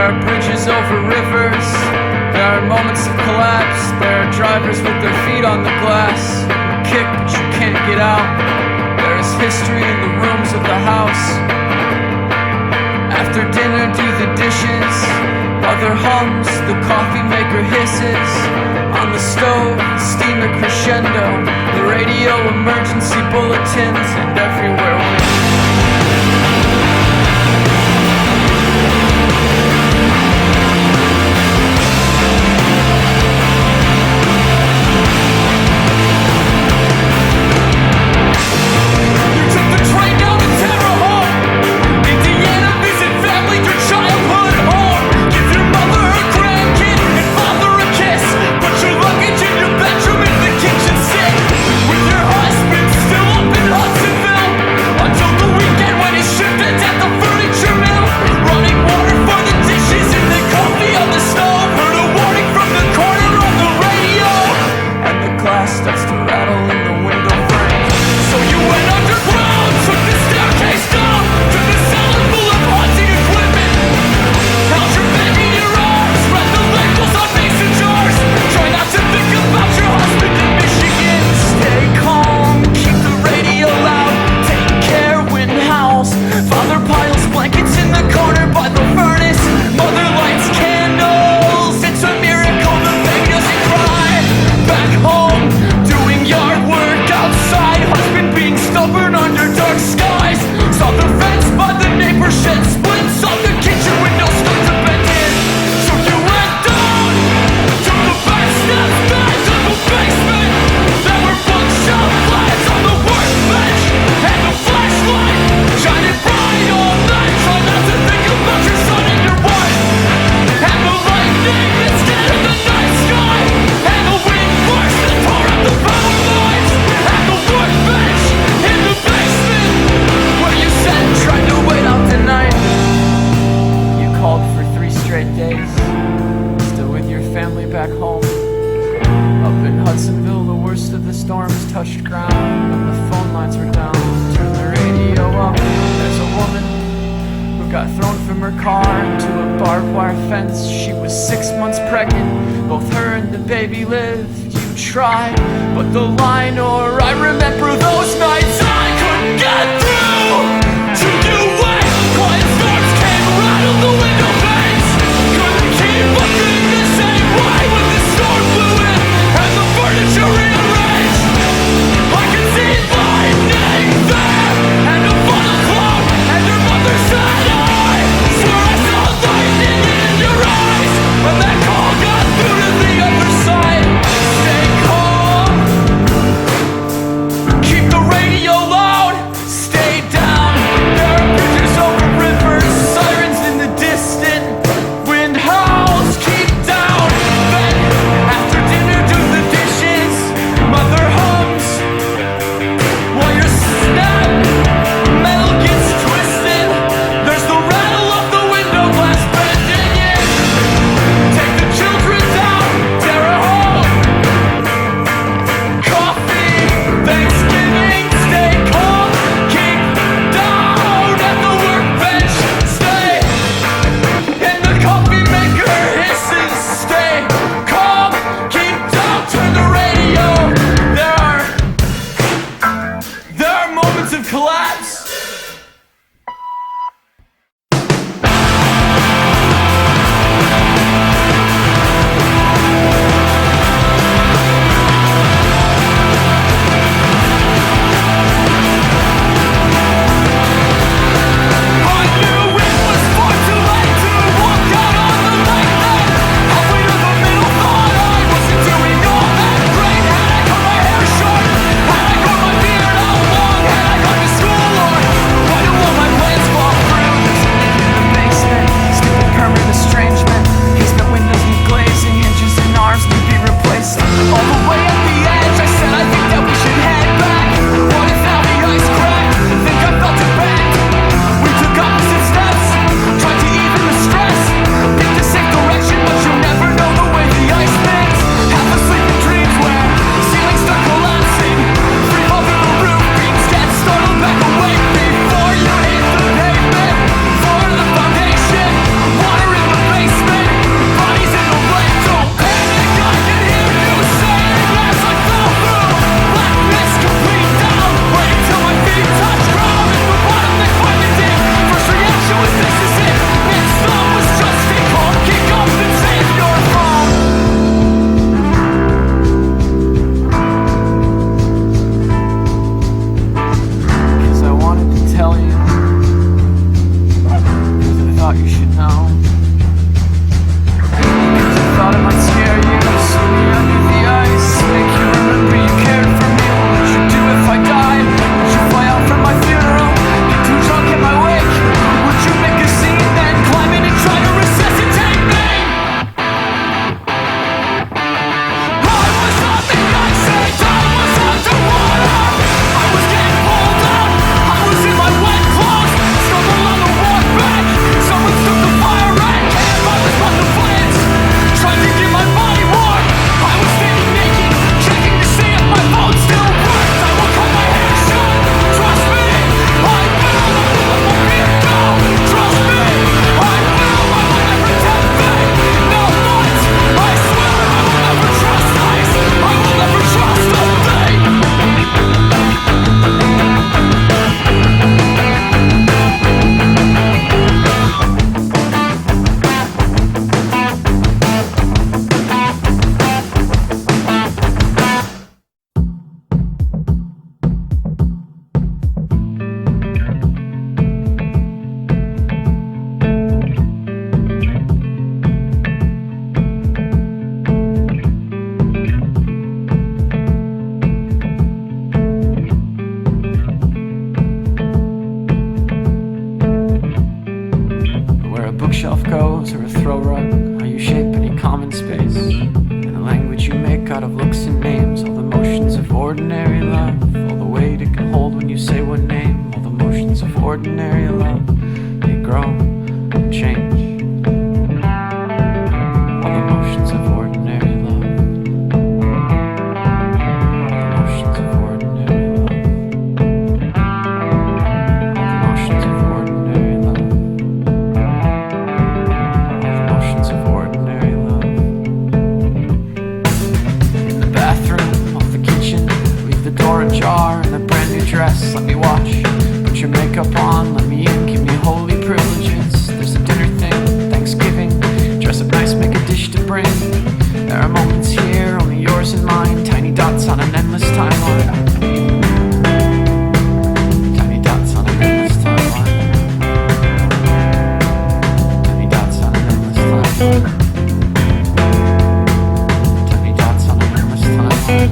There are bridges over rivers, there are moments of collapse, there are drivers with their feet on the glass. You kick but you can't get out. There is history in the rooms of the house. After dinner do the dishes, mother hums, the coffee maker hisses. On the stove, steam a crescendo, the radio emergency bulletins, and everywhere starts to rattle in the window frame. So you went underground, took the staircase down to the cellar full of haunting equipment. Held your baby in your arms, read the labels on mason jars. Try not to think about your husband in Michigan. Stay calm, keep the radio loud, take care when it howls. Father piles blankets in the corner by the furnace. Mother lights candles, it's a miracle the baby doesn't cry. Back home, yard work outside, husband being stubborn under dark skies. Saw the fence by the neighbor shed split, saw the kitchen window start to bend in. So you went down to the back steps, back to the basement. There were bookshop lights on the workbench, and the flashlight shining bright all night. Try not to think about your son and your wife, and the lightning that scared in the night sky, and the wind force that tore up the power. Tried to wait out the night. You called for 3 straight days, still with your family back home. Up in Hudsonville, the worst of the storms touched ground, and the phone lines were down. Turn the radio up, there's a woman who got thrown from her car into a barbed wire fence. She was 6 months pregnant, both her and the baby lived. You tried, but the line, or I remember those nights I couldn't get through. To you when quiet storms came rattle the window panes. Couldn't keep looking the same way when the storm blew in and the furniture rearranged. I could see lightning there and a funnel cloud and your mother said I swear I saw lightning in your eyes. When that call got through to the other side. Stay calm, keep the radio loud, stay thought you should know. Because I thought it might scare you, see me under the ice, make you remember you cared for me. What would you do if I died? Would you fly out for my funeral? Get too drunk in my wake? Would you make a scene then climb in and try to resuscitate me? I was on the ice and I was underwater. I was getting pulled out, I was in my wet clothes, stumbled on the walk back. Someone took the fire red camp, I was on the flames, trying to get my body warm. I was standing naked, checking to see if my phone still worked. I will cut my hair short, trust me, I will. I won't be a dog, trust me, I will. I will never tempt fate, no once. I swear I will never trust ice, I will never trust a thing. Where a bookshelf goes or a throw rug, how you shape any common space, and the language you make out of looks and names, all the motions of ordinary love, all the weight it can hold when you say one name, all the motions of ordinary love, they grow and change. All the motions of ordinary love, all the motions of ordinary love, all the motions of ordinary love. Emotions of ordinary love. In the bathroom, off the kitchen, leave the door ajar in a brand new dress. Let me watch, put your makeup on, let me in, give me holy privileges. There's a dinner thing, Thanksgiving, dress up nice, make a dish to bring. There are moments here, only yours and mine, tiny dots on an endless timeline. Tiny dots on an endless timeline. Tiny dots on an endless timeline. Tiny dots on an endless timeline.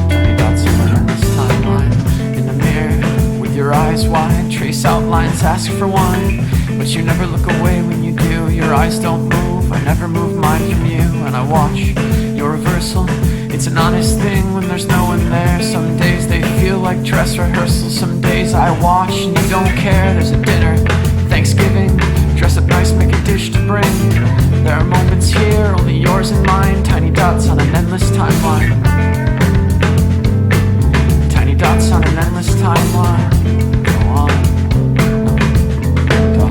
Tiny dots on an endless timeline. In the mirror, with your eyes wide, trace outlines, ask for wine, but you never look away when you do. Your eyes don't move, I never move mine from you, and I watch your reversal. It's an honest thing when there's no one there. Some days they feel like dress rehearsal. Some days I watch and you don't care. There's a dinner, Thanksgiving, dress up nice, make a dish to bring. There are moments here, only yours and mine, tiny dots on an endless timeline. Tiny dots on an endless timeline. Go on. Go.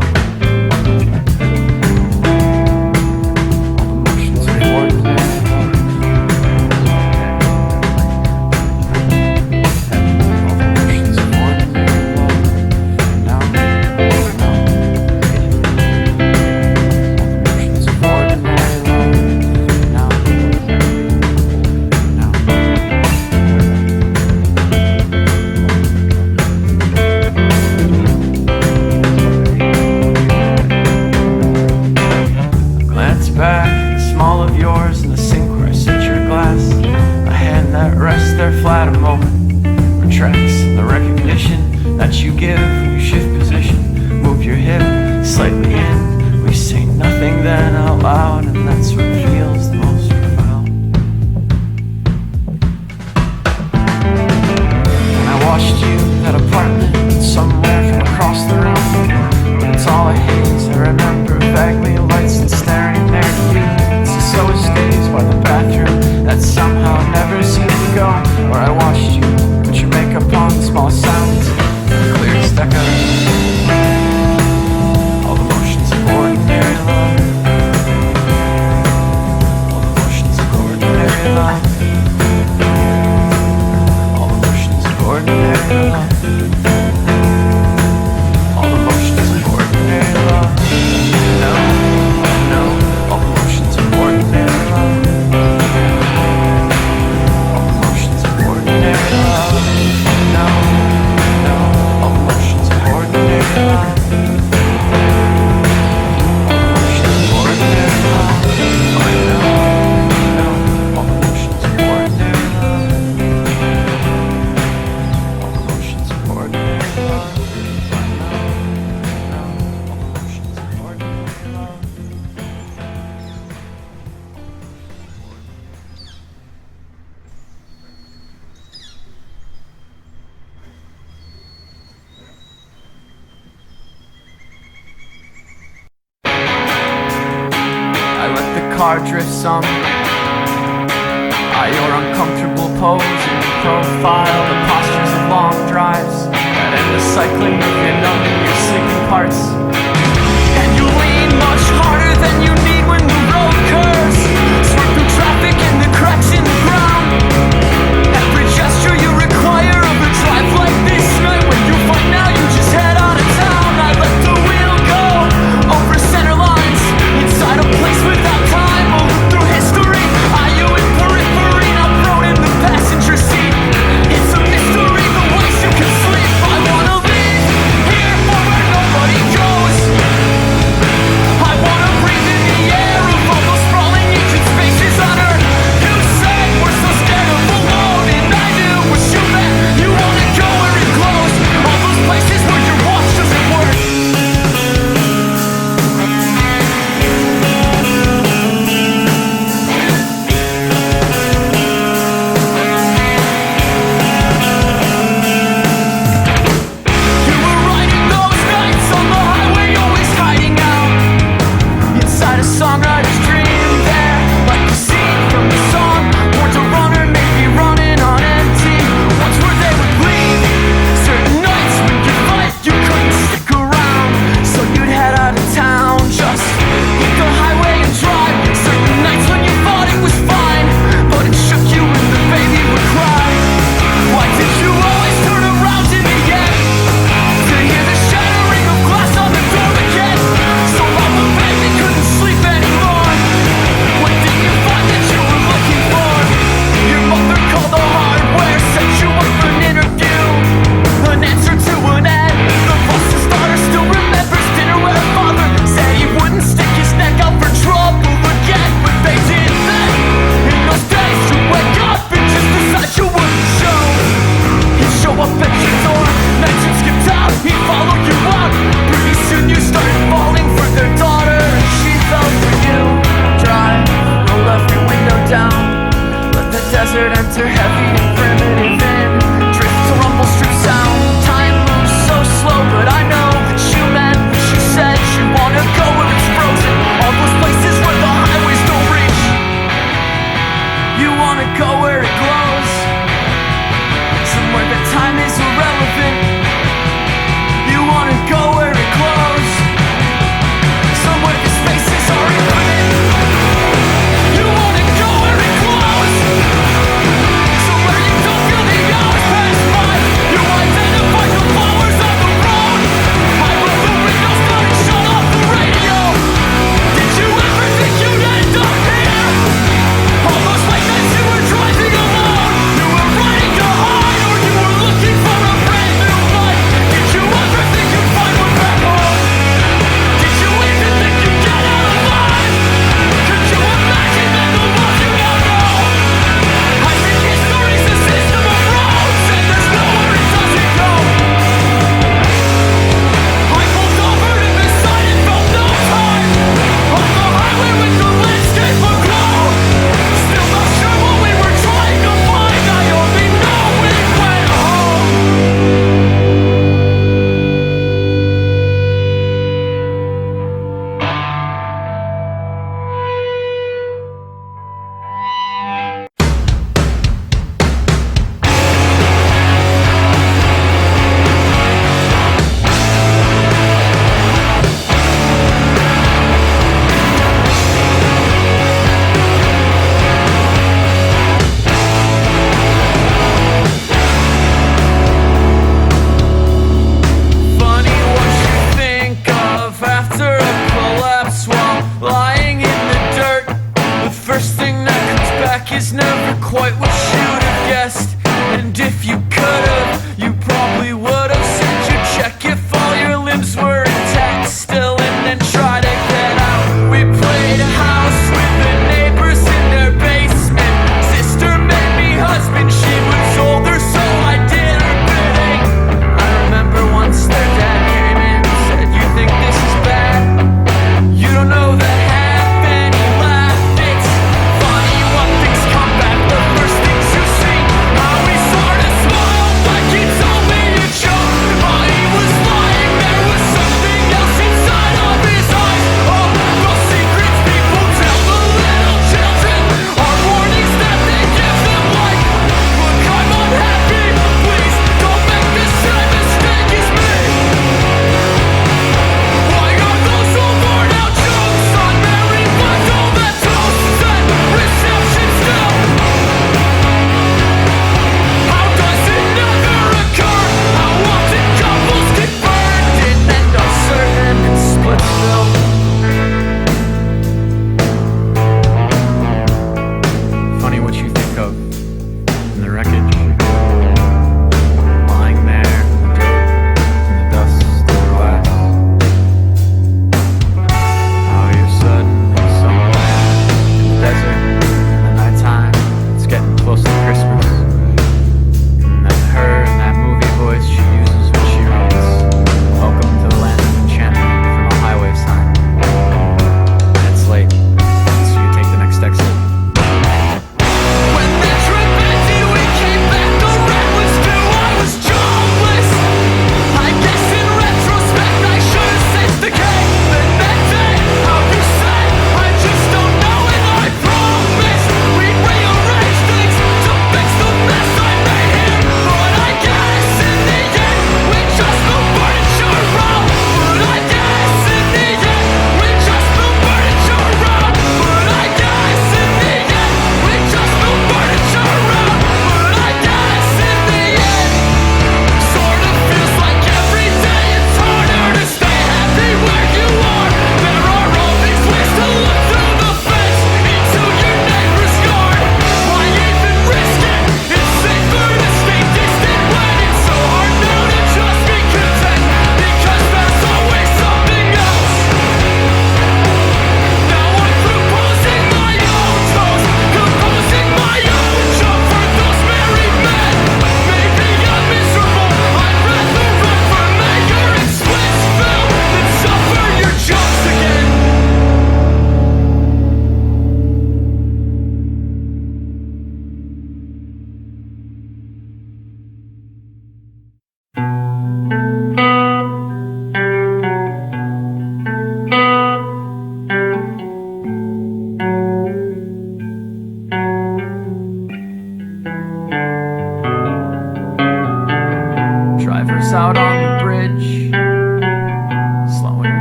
All the motions of ordinary love. All the motions of ordinary love. Now. Back, small of yours in the sink where I set your glass. A hand that rests there flat a moment, retracts the recognition that you give when you shift position. Move your hip slightly in. We say nothing then out loud, and that's what feels the most profound. And I watched you in that apartment somewhere from across the room, but it's all a haze. I remember vaguely lights and staring there at you. It's the slowest days by the bathroom that somehow never seemed to go. Where I watched you put your makeup on, small sounds, clear staccato. car drifts some. Your uncomfortable pose and profile, the postures of long drives that end the cycling of your numbing your sleeping parts. And you lean much harder than you need when the road curves. Swerve through traffic and the cracks in the ground. Every gesture you require of a drive like this night. When you fight now, you just head out of town. I let the wheel go over center lines inside a place without time. We'll look through history. Are you in periphery? Not thrown in the passenger seat. It's a mystery the ways you can sleep. I wanna leave here for where no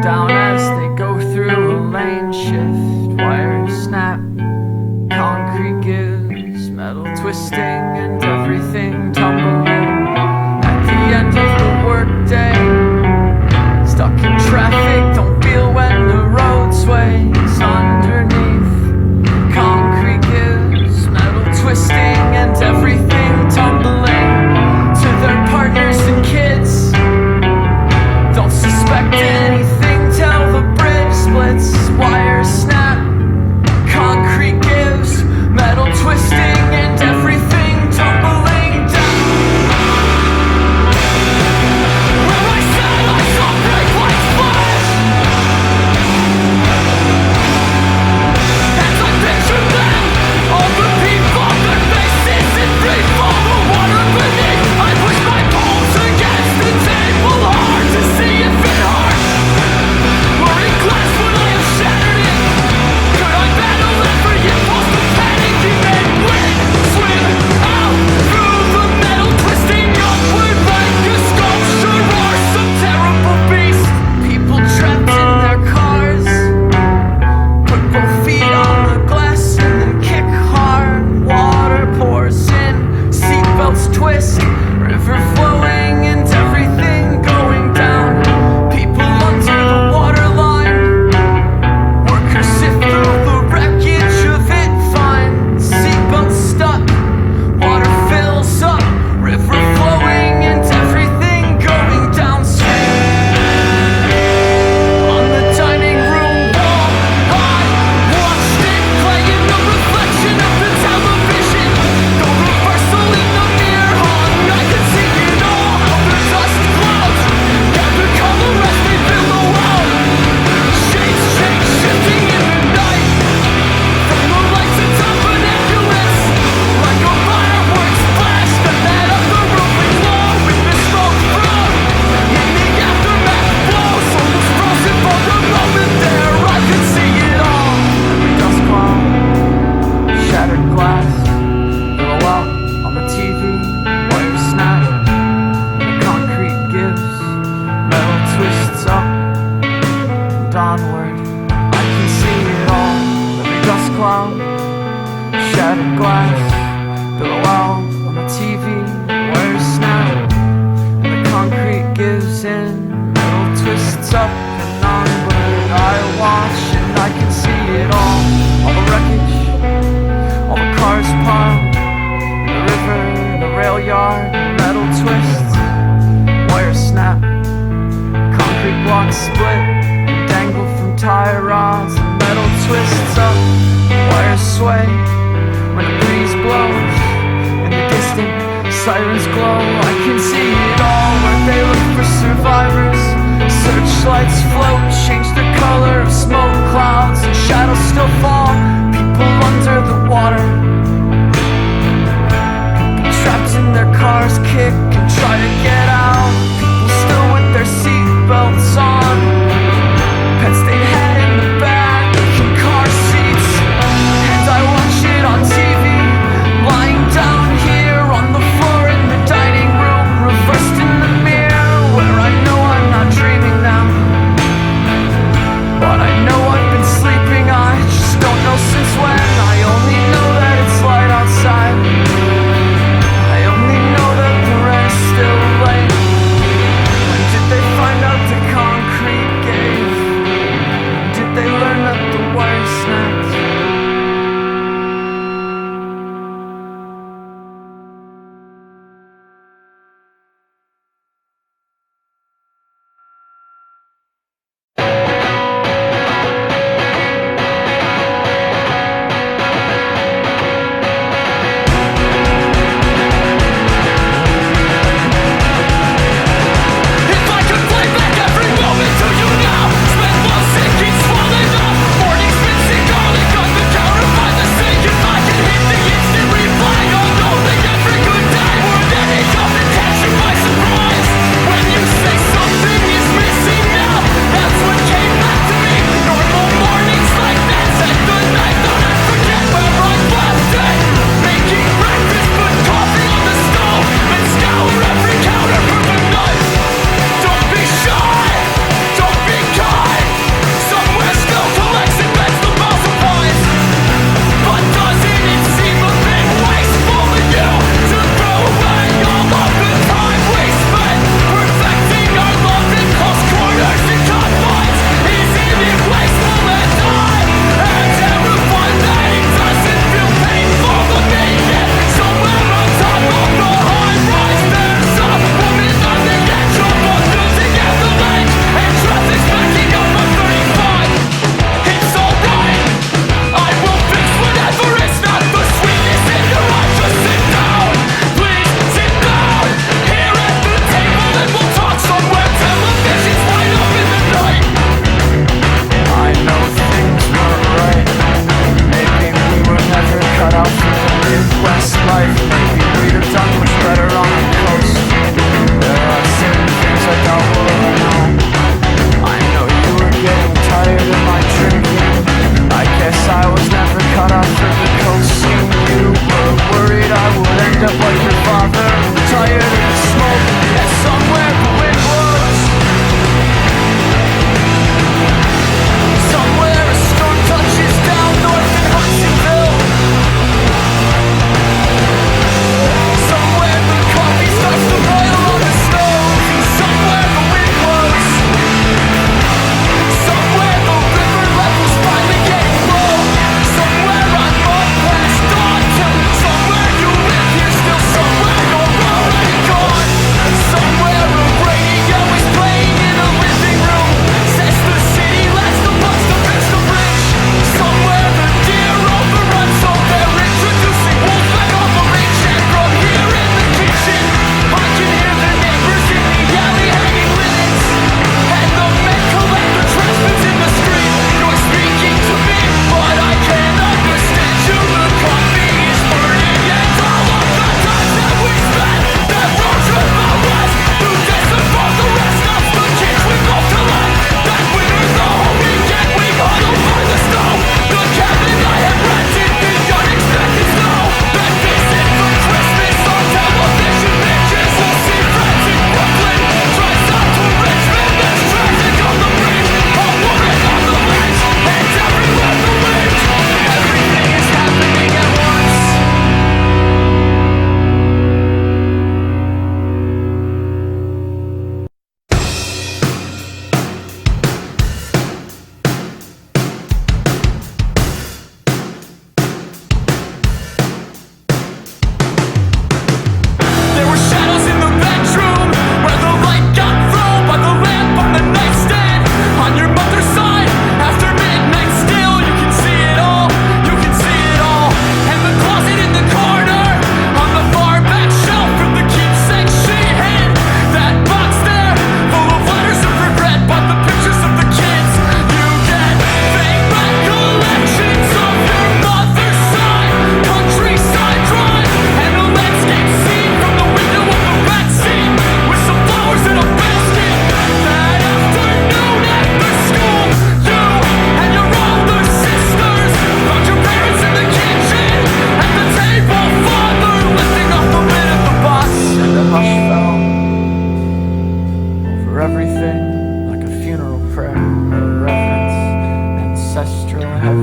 down as they go through a lane shift. Wires snap, concrete gives, metal twisting and everything tumbling. At the end of the workday, stuck in traffic, don't feel when the road sways underneath. Concrete gives, metal twisting and everything tumbling. To their partners and kids, don't suspect anything till the bridge splits. Wires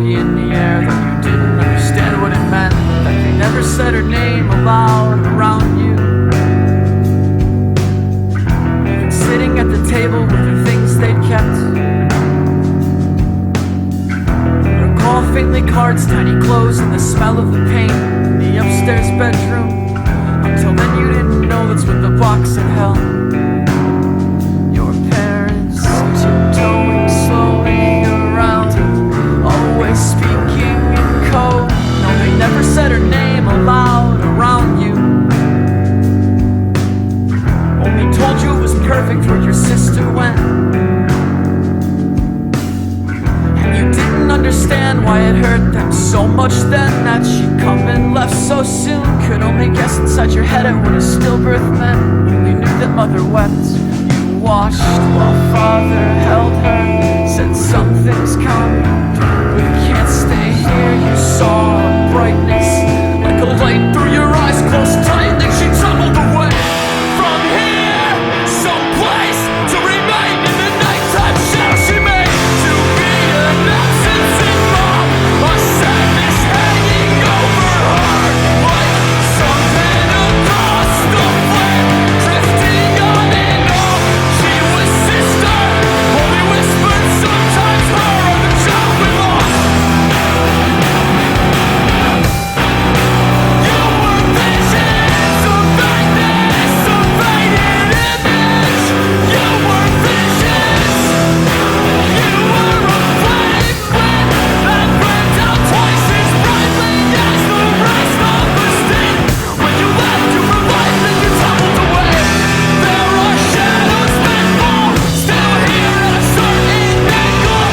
slowly in the air, that you didn't understand what it meant, that they never said her name aloud around you. You've been sitting at the table with the things they'd kept. Recall faintly cards, tiny clothes, and the smell of the paint in the upstairs bedroom. Until then you didn't know that's what the box had held. Your parents tiptoeing slowly around, always speaking in code. No, they never said her name aloud around you. Only told you it was perfect where your sister went. And you didn't understand why it hurt them so much then, that she'd come and left so soon. Could only guess inside your head at what a stillbirth meant. Only knew that mother wept. You watched while father held her, said something's coming, we can't stay here. You saw a brightness like a light through your eyes, close tight, then she tumbled away. From here, someplace to remain in the nighttime shadow she made. To be an absence in mom, a sadness hanging over her, like something across the flame, drifting on and on. She was sister, only whispered sometimes, her or the child we lost. You were visions of madness, a faded image. You were visions. You were a flame that burned out twice as brightly as the rest of us did. When you left, you were light, then you tumbled away. There are shadows that fall, still here at a certain angle.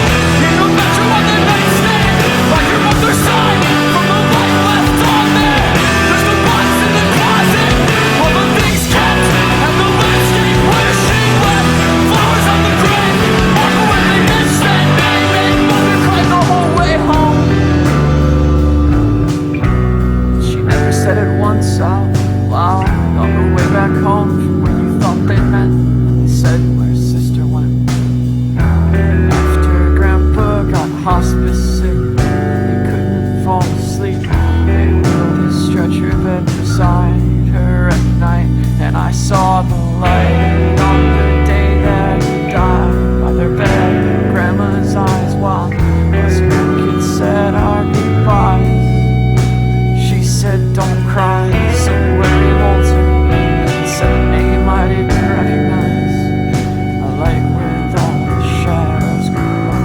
In the bedroom on the nightstand, by your mother's side, from the light left on there. There's the box in the closet, all the things kept, and the landscape where she left. Flowers on the grave, marker where they missed that name, and mother cried the whole way home. She never said it once out loud on her way back home from where you thought they meant. They said where sister went. After grandpa got hospice sick, they couldn't fall asleep. They wheeled a stretcher bed beside her at night, and I saw the light on the day that he died by their bed in grandma's eyes, while us grandkids said our goodbyes. She said, don't cry, somewhere he holds her, and said a name I didn't recognize, a light where all the shadows grew up.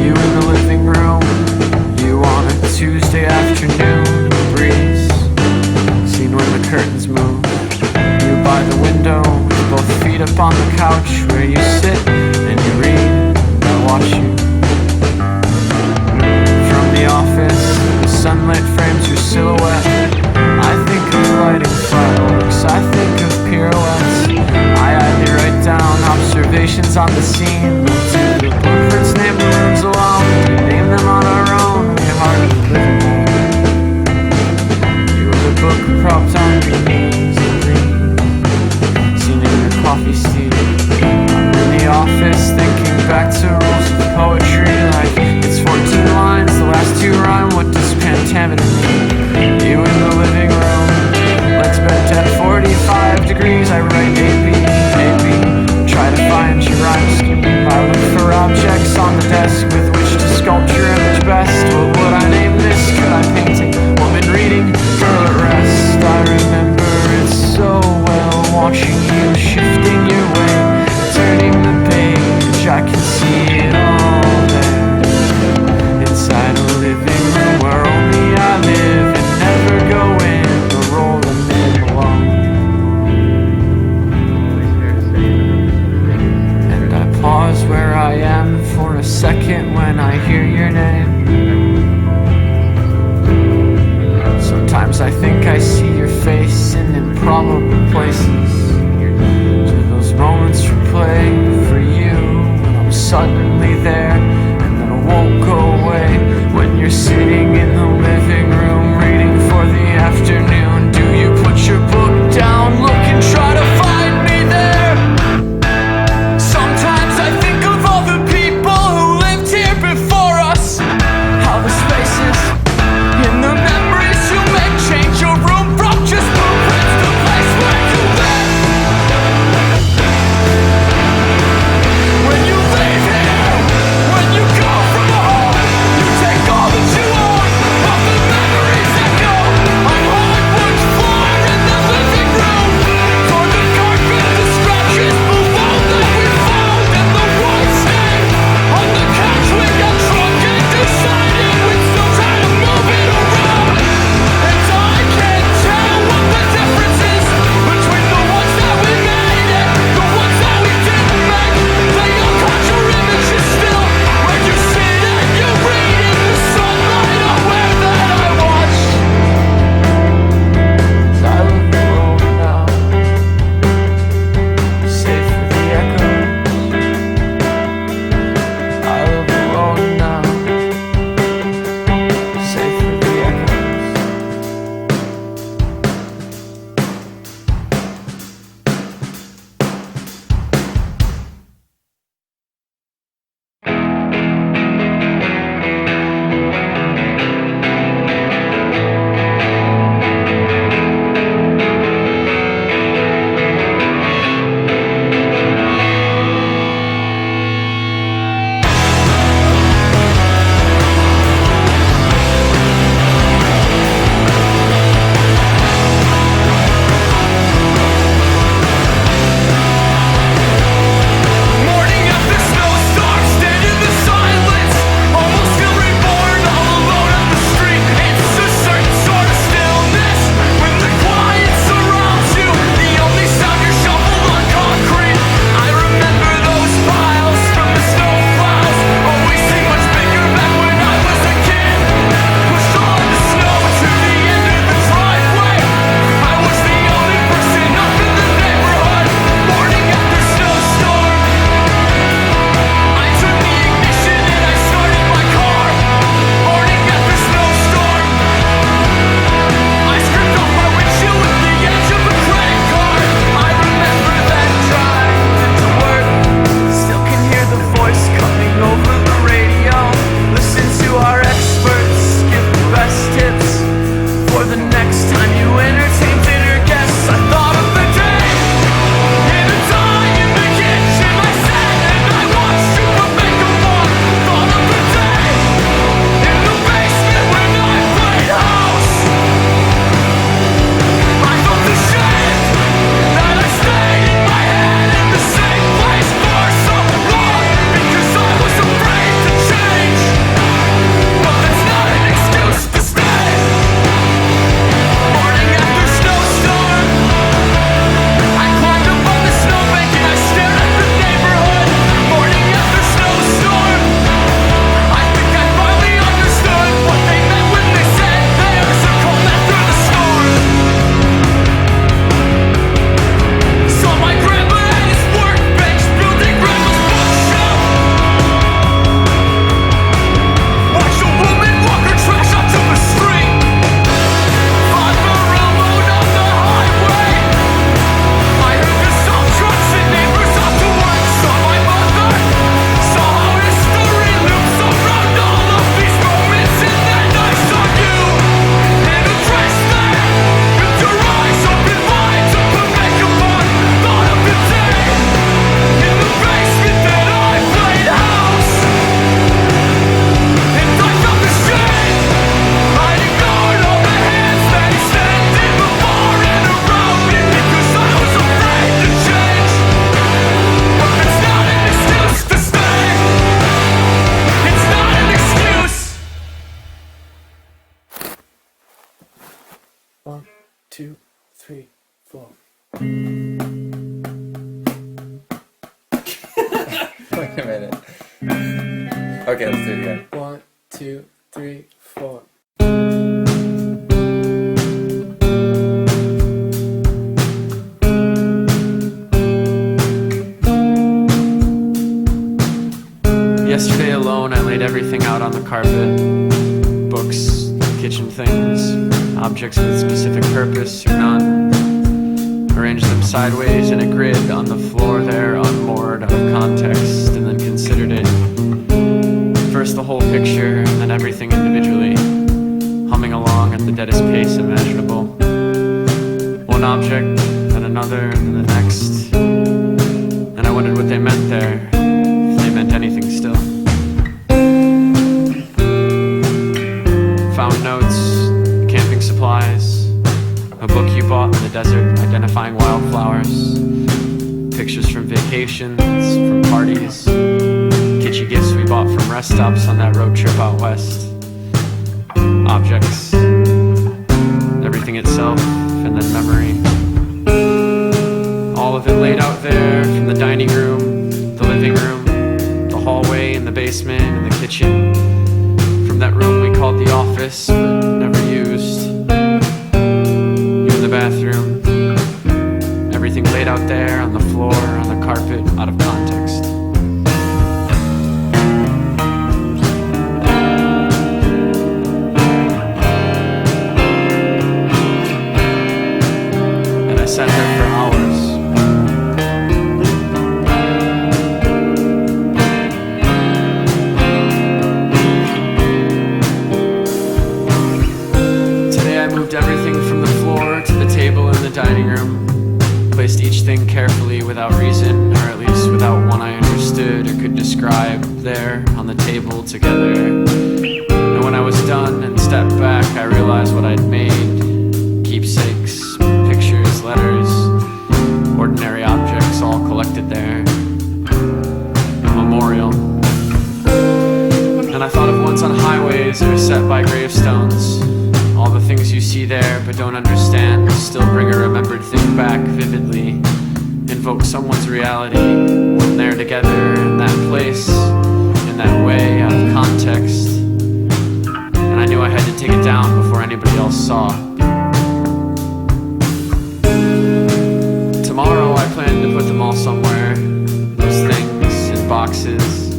You in the living room, you on a Tuesday afternoon, breeze, seen when the curtains move. You by the window, with both feet up on the couch, where you sit and you read, and I watch you. From the office, the sunlight frames your silhouette. I think of lighting fireworks, I think of pirouettes. I idly write down observations on the scene. To the blueprints, name the rooms alone, name them on our own. We hardly live in there. You were the book propped on your knees and dreams, seen in your coffee seat. I'm in the office thinking back to rules of poetry, like it's 14 lines, the last two rhyme, what does pentameter mean? You in the living room, let's bent at 45 degrees, I write AB, try to find your rhyme scheme. I look for objects on the desk with which to sculpt your image best. What would I name this? Could I paint it? Woman reading, girl at rest. I remember it so well, watching you shifting your way, turning the page. I can see it all there, inside a living room where only I live and never go in, or roll them in alone. minute. Okay, let's do it again. 1, 2, 3, 4. Yesterday alone, I laid everything out on the carpet. Books, kitchen things, objects with specific purpose or none. Arranged them sideways in a grid on the floor there, unmoored out of context, and then considered it. First the whole picture, and then everything individually, humming along at the deadest pace imaginable. One object, then another, and then the next. And I wondered what they meant there, if they meant anything still. Found notes, camping supplies, a book you bought in the desert identifying wildflowers, pictures from vacations, from parties, kitschy gifts we bought from rest stops on that road trip out west, objects, everything itself, and then memory. All of it laid out there, from the dining room, the living room, the hallway and the basement and the kitchen, from that room we called the office but never used, even the bathroom. Everything laid out there on the floor, on the carpet, out of context. And I sat there for hours. Today I moved everything from the floor to the table in the dining room. Placed each thing carefully without reason, or at least without one I understood or could describe, there on the table together. And when I was done and stepped back, I realized what I'd made. Keepsakes, pictures, letters, ordinary objects all collected there. A memorial. And I thought of ones on highways or set by gravestones. All the things you see there but don't understand still bring a remembered thing back vividly, invoke someone's reality when they're together in that place, in that way, out of context. And I knew I had to take it down before anybody else saw. Tomorrow I plan to put them all somewhere, those things in boxes,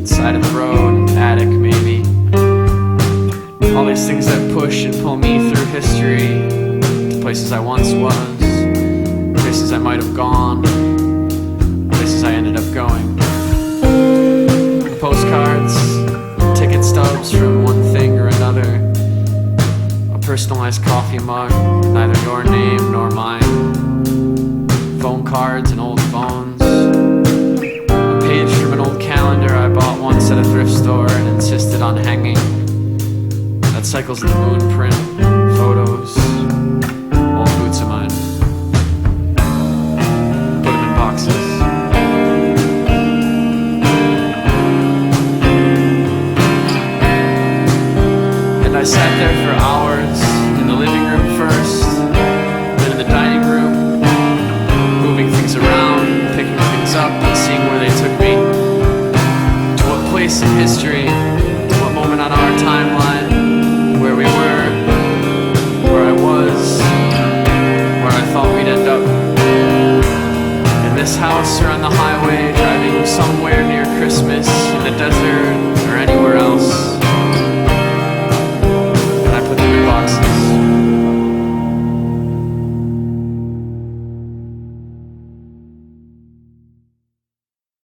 side of the road, attic maybe. All these things that push and pull me through history, to places I once was, places I might have gone, places I ended up going. The postcards, ticket stubs from one thing or another, a personalized coffee mug, neither your name nor mine, phone cards and old phones, a page from an old calendar I bought once at a thrift store and insisted on hanging. That cycles the moon print, photos,